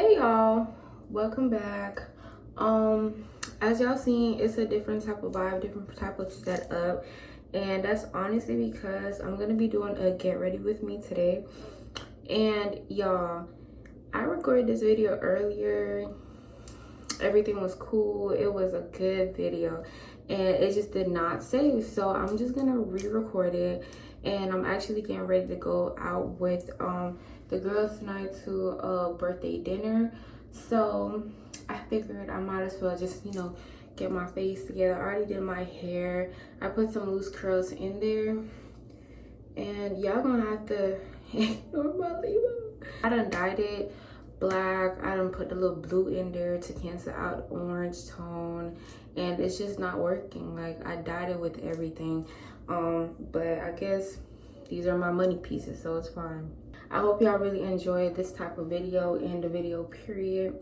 Hey y'all, welcome back. As y'all seen, it's a different type of vibe, different type of setup, and that's honestly because I'm gonna be doing a get ready with me today. And y'all, I recorded this video earlier. Everything was cool. It was a good video, and it just did not save. So I'm just gonna re-record it, and I'm actually getting ready to go out with the girls tonight to a birthday dinner. So I figured I might as well just, get my face together. I already did my hair. I put some loose curls in there. And y'all gonna have to ignore my Leo. I done dyed it black. I done put the little blue in there to cancel out the orange tone. And it's just not working. Like, I dyed it with everything. But I guess these are my money pieces, so it's fine. I hope y'all really enjoyed this type of video and the video period.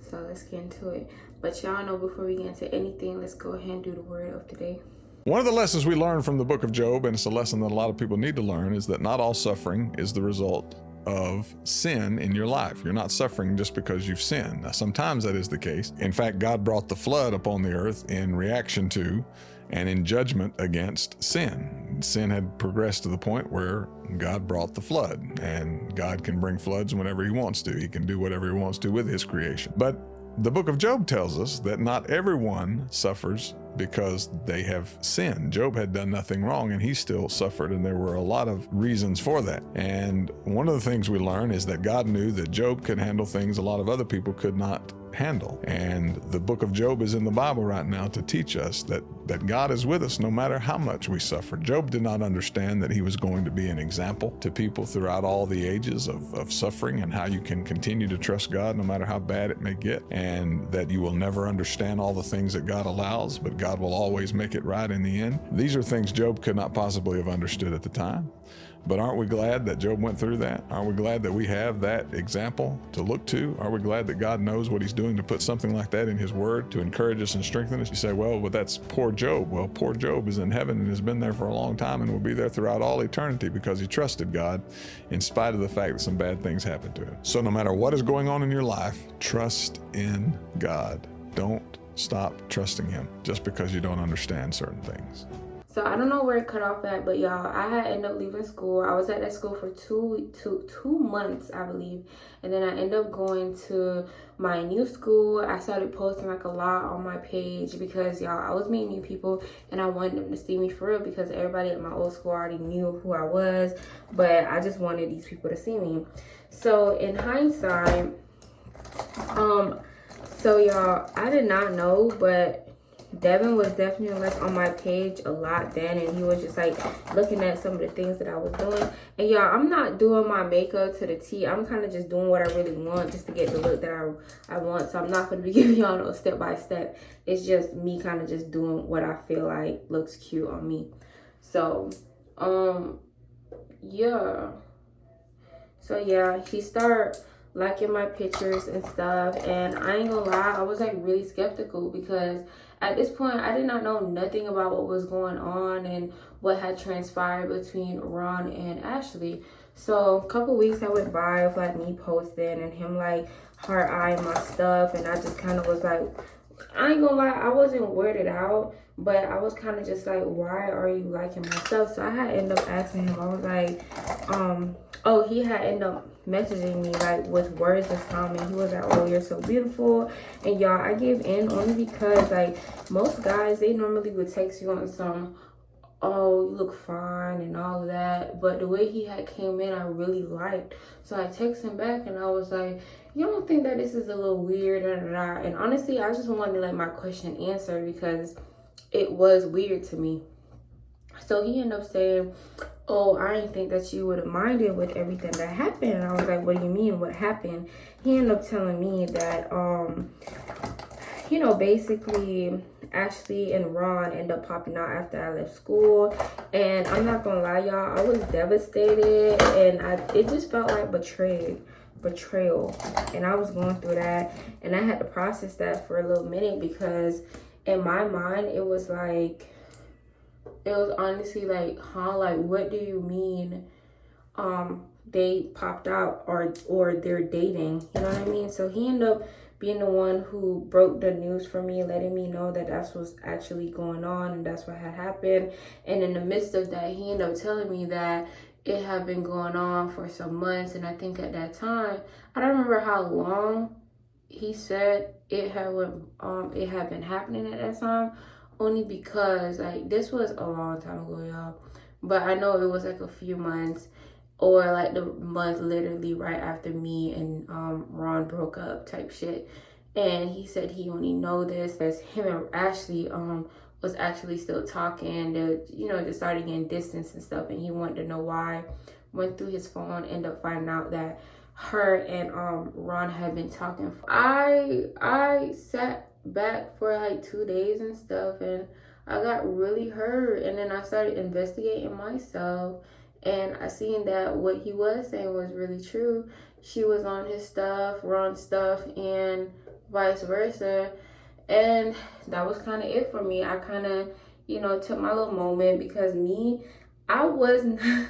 So let's get into it. But y'all know, before we get into anything, let's go ahead and do the word of the day. One of the lessons we learn from the book of Job, and it's a lesson that a lot of people need to learn, is that not all suffering is the result of sin in your life. You're not suffering just because you've sinned. Now, sometimes that is the case. In fact, God brought the flood upon the earth in reaction to and in judgment against sin. Sin had progressed to the point where God brought the flood, and God can bring floods whenever he wants to. He can do whatever he wants to with his creation. But the book of Job tells us that not everyone suffers because they have sinned. Job had done nothing wrong, and he still suffered, and there were a lot of reasons for that. And one of the things we learn is that God knew that Job could handle things a lot of other people could not handle. And the book of Job is in the Bible right now to teach us that God is with us no matter how much we suffer. Job did not understand that he was going to be an example to people throughout all the ages of suffering, and how you can continue to trust God no matter how bad it may get, and that you will never understand all the things that God allows, but God will always make it right in the end. These are things Job could not possibly have understood at the time. But aren't we glad that Job went through that? Aren't we glad that we have that example to look to? Are we glad that God knows what he's doing to put something like that in his word to encourage us and strengthen us? You say, well, but that's poor Job. Well, poor Job is in heaven and has been there for a long time and will be there throughout all eternity because he trusted God in spite of the fact that some bad things happened to him. So no matter what is going on in your life, trust in God. Don't stop trusting him just because you don't understand certain things. So I don't know where it cut off at, but y'all, I had ended up leaving school. I was at that school for two months, I believe. And then I ended up going to my new school. I started posting like a lot on my page because, y'all, I was meeting new people and I wanted them to see me for real, because everybody at my old school already knew who I was. But I just wanted these people to see me. So in hindsight, so y'all, I did not know, but Devin was definitely like on my page a lot then, and he was just like looking at some of the things that I was doing. And y'all, I'm not doing my makeup to the T. I'm kind of just doing what I really want just to get the look that I want. So I'm not going to be giving y'all no step by step. It's just me kind of just doing what I feel like looks cute on me. So yeah. So yeah, he started liking my pictures and stuff, and I ain't gonna lie, I was like really skeptical because at this point I did not know nothing about what was going on and what had transpired between Ron and Ashley. So a couple weeks that went by of like me posting and him like heart eyeing my stuff, and I just kind of was like, I ain't gonna lie, I wasn't weirded out, but I was kind of just like, why are you liking my stuff? So I had ended up asking him. I was like, oh, he had ended up messaging me like with words this time, and he was like, oh, you're so beautiful. And y'all, I gave in only because like most guys, they normally would text you on some, oh, you look fine and all of that, but the way he had came in, I really liked. So I texted him back and I was like, you don't think that this is a little weird? And honestly, I just wanted to let my question answered because it was weird to me. So he ended up saying, oh, I didn't think that you would have minded with everything that happened. And I was like, what do you mean, what happened? He ended up telling me that basically Ashley and Ron ended up popping out after I left school. And I'm not gonna lie, y'all, I was devastated, and it just felt like betrayal. And I was going through that, and I had to process that for a little minute, because in my mind it was honestly like, huh, like what do you mean they popped out or they're dating, you know what I mean? So he ended up being the one who broke the news for me, letting me know that that's what's actually going on and that's what had happened. And in the midst of that, he ended up telling me that it had been going on for some months. And I think at that time, I don't remember how long he said it had been happening at that time, only because like this was a long time ago, y'all. But I know it was like a few months, or like the month literally right after me and Ron broke up type shit. And he said he only know this as him and Ashley was actually still talking. They, you know, just started getting distance and stuff, and he wanted to know why. Went through his phone, ended up finding out that her and Ron had been talking. I sat back for like 2 days and stuff, and I got really hurt. And then I started investigating myself, and I seen that what he was saying was really true. She was on his stuff, Ron's stuff, and vice versa. And that was kind of it for me. I kind of, you know, took my little moment, because me, I was not,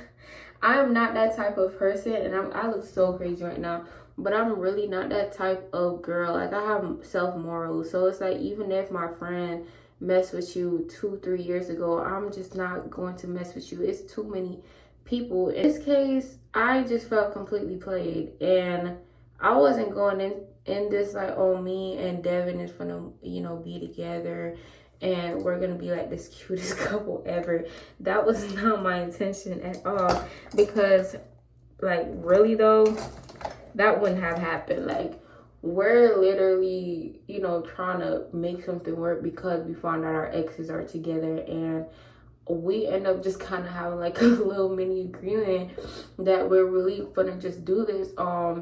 I am not that type of person, and I look so crazy right now, but I'm really not that type of girl. Like, I have self-morals, so it's like, even if my friend messed with you 2-3 years ago, I'm just not going to mess with you. It's too many people. In this case, I just felt completely played, and I wasn't going in this like, oh, me and Devin is gonna, you know, be together and we're gonna be like this cutest couple ever. That was not my intention at all, because like, really though, that wouldn't have happened. Like, we're literally, you know, trying to make something work because we found out our exes are together, and we end up just kind of having like a little mini agreement that we're really gonna just do this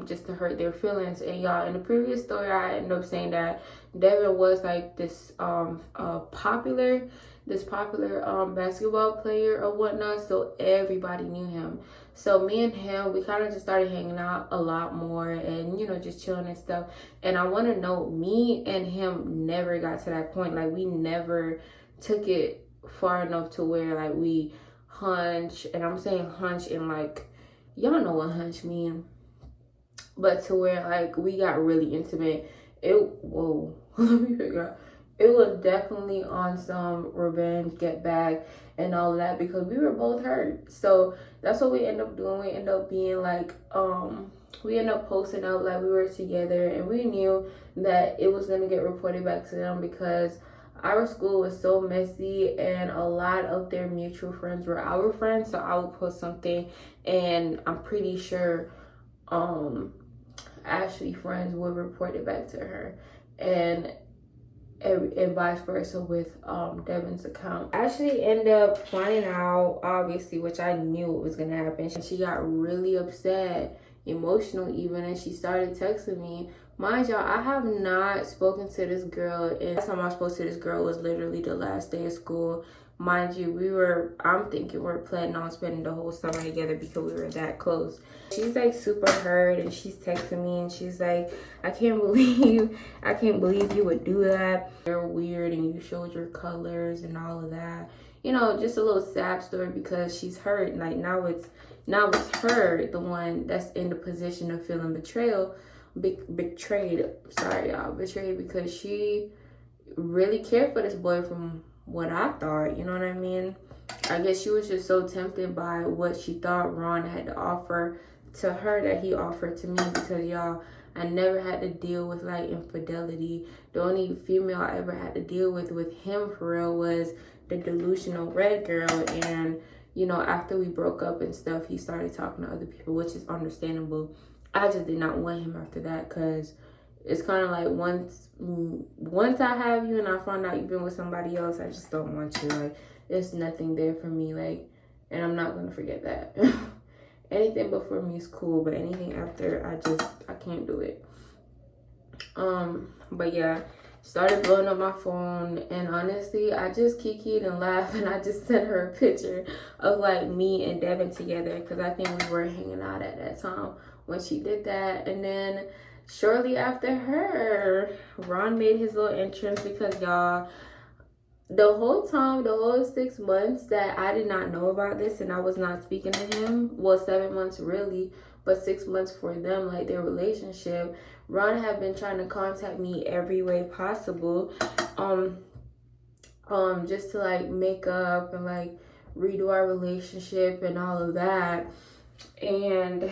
just to hurt their feelings. And y'all, in the previous story, I ended up saying that Devin was like this popular basketball player or whatnot, so everybody knew him. So me and him, we kind of just started hanging out a lot more, and, you know, just chilling and stuff. And I want to know, me and him never got to that point. Like, we never took it far enough to where like we hunch, and I'm saying hunch in like, y'all know what hunch mean, but to where like we got really intimate. Let me figure out. It was definitely on some revenge, get back, and all that, because we were both hurt. So that's what we end up doing. We end up being like, we end up posting up like we were together, and we knew that it was gonna get reported back to them because our school was so messy, and a lot of their mutual friends were our friends. So I would post something, and I'm pretty sure Ashley friends would report it back to her, and vice versa with Devin's account. Ashley ended up finding out, obviously, which I knew it was gonna happen. She got really upset, emotional even, and she started texting me. Mind y'all, I have not spoken to this girl, and last time I spoke to this girl was literally the last day of school. Mind you, I'm thinking we're planning on spending the whole summer together because we were that close. She's like super hurt, and she's texting me, and she's like, I can't believe you would do that. You're weird, and you showed your colors and all of that. You know, just a little sad story, because she's hurt. Like, now it's her, the one that's in the position of feeling betrayed. Sorry, y'all, betrayed, because she really cared for this boy from what I thought, you know what I mean? I guess she was just so tempted by what she thought Ron had to offer to her that he offered to me, because y'all, I never had to deal with like infidelity. The only female I ever had to deal with him for real was the delusional red girl. And, you know, after we broke up and stuff, he started talking to other people, which is understandable. I just did not want him after that, because it's kind of like, once I have you and I find out you've been with somebody else, I just don't want you. Like, there's nothing there for me, like, and I'm not gonna forget that. Anything before me is cool, but anything after, I can't do it. But yeah, started blowing up my phone, and honestly, I just kikied and laughed, and I just sent her a picture of like me and Devin together, because I think we were hanging out at that time when she did that. And then shortly after her, Ron made his little entrance, because y'all, the whole time, the whole 6 months that I did not know about this and I was not speaking to him, well, 7 months really, but 6 months for them, like their relationship, Ron had been trying to contact me every way possible, just to like make up and like redo our relationship and all of that. And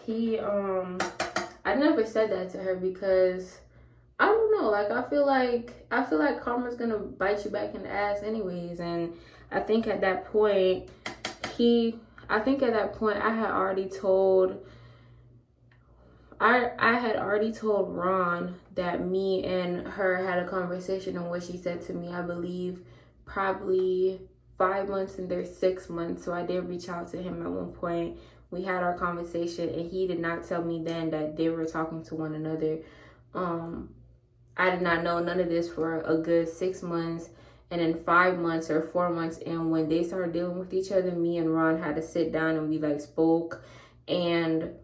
he, I never said that to her because I don't know, like I feel like karma's gonna bite you back in the ass anyways. And I think at that point I had already told Ron that me and her had a conversation, and what she said to me, I believe probably 5 months and there's 6 months. So I did reach out to him at one point. We had our conversation and he did not tell me then that they were talking to one another. I did not know none of this for a good 6 months. And then 5 months or 4 months in, when they started dealing with each other, me and Ron had to sit down and we like spoke. And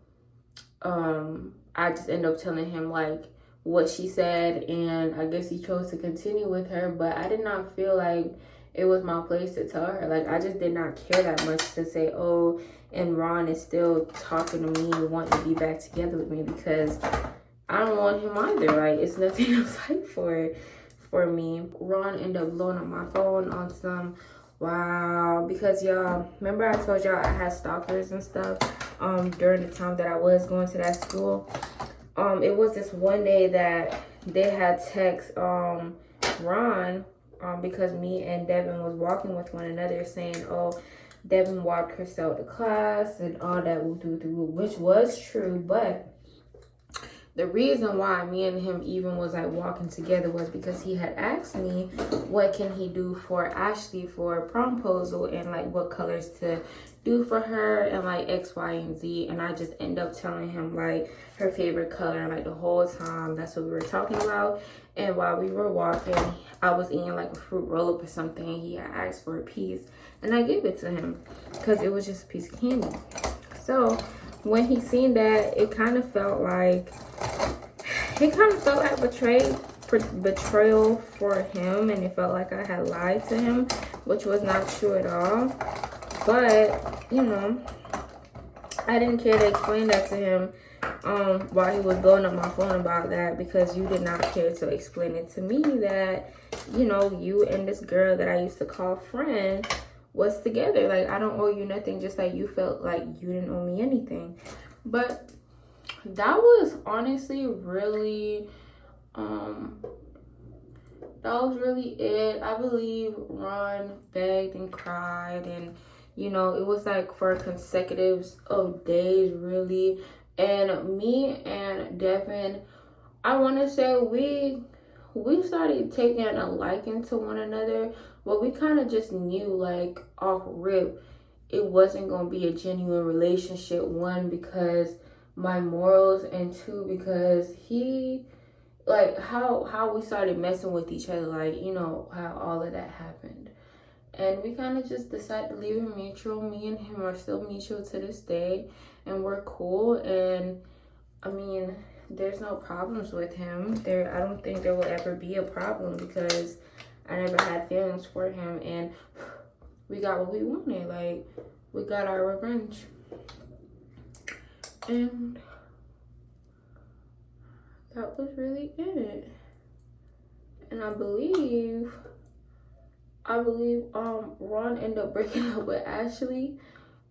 I just ended up telling him like what she said, and I guess he chose to continue with her. But I did not feel like it was my place to tell her. Like, I just did not care that much to say, oh, and Ron is still talking to me, wanting to be back together with me, because I don't want him either. Like, it's nothing to fight for me. Ron ended up blowing up my phone on some, wow, because y'all, remember I told y'all I had stalkers and stuff during the time that I was going to that school. It was this one day that they had text Ron, because me and Devin was walking with one another, saying, oh, Devin walked herself to class and all that, which was true. But the reason why me and him even was like walking together was because he had asked me what can he do for Ashley for a proposal, and like what colors to do for her, and like X, Y, and Z. And I just end up telling him like her favorite color, and like the whole time that's what we were talking about. And while we were walking, I was eating like a fruit roll up or something, and he had asked for a piece, and I gave it to him because it was just a piece of candy. So when he seen that, it kind of felt like betrayal for him, and it felt like I had lied to him, which was not true at all. But you know, I didn't care to explain that to him while he was blowing up my phone about that, because you did not care to explain it to me that, you know, you and this girl that I used to call friend was together. Like, I don't owe you nothing, just like you felt like you didn't owe me anything. But that was honestly really that was really it. I believe Ron begged and cried, and you know, it was like for consecutives of days really. And me and Devin, I want to say we started taking a liking to one another, but we kind of just knew like off rip it wasn't going to be a genuine relationship. One, because my morals, and two, because he, like, how we started messing with each other, like, you know, how all of that happened. And we kind of just decided to leave it mutual. Me and him are still mutual to this day, and we're cool. And I mean, there's no problems with him. I don't think there will ever be a problem, because I never had feelings for him, and we got what we wanted. Like, we got our revenge. And that was really it. And I believe Ron ended up breaking up with Ashley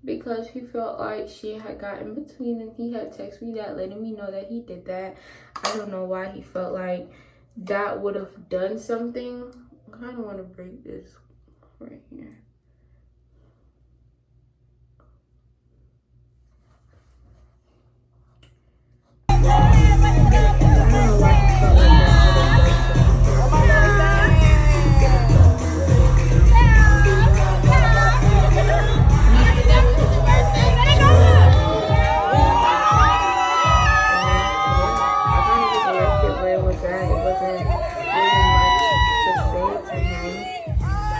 because he felt like she had gotten between, and he had texted me that, letting me know that he did that. I don't know why he felt like that would have done something. I kind of want to break this right here.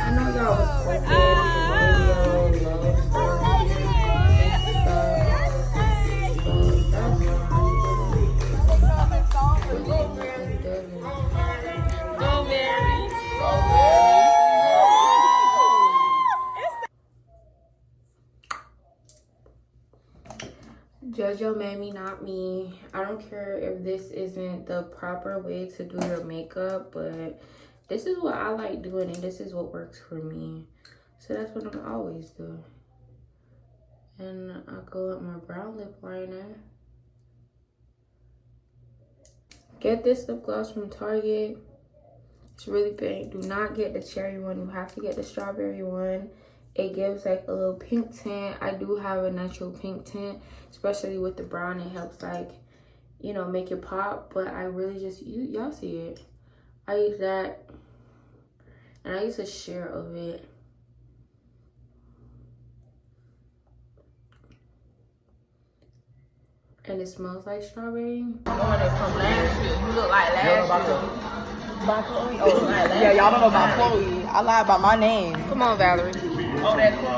I know y'all was hoping Judge your mammy, not me. I don't care if this isn't the proper way to do your makeup, but this is what I like doing and this is what works for me. So that's what I'm always do. And I go with my brown lip liner. Get this lip gloss from Target. It's really pink. Do not get the cherry one. You have to get the strawberry one. It gives like a little pink tint. I do have a natural pink tint, especially with the brown. It helps like, you know, make it pop. But I really just, y'all see it. I use that. And I use a share of it. And it smells like strawberry. From last year. You look like last year. By Chloe? Oh, like last year. Yeah, y'all don't know about Chloe. I lied about my name. Come on, Valerie. Oh, that Chloe.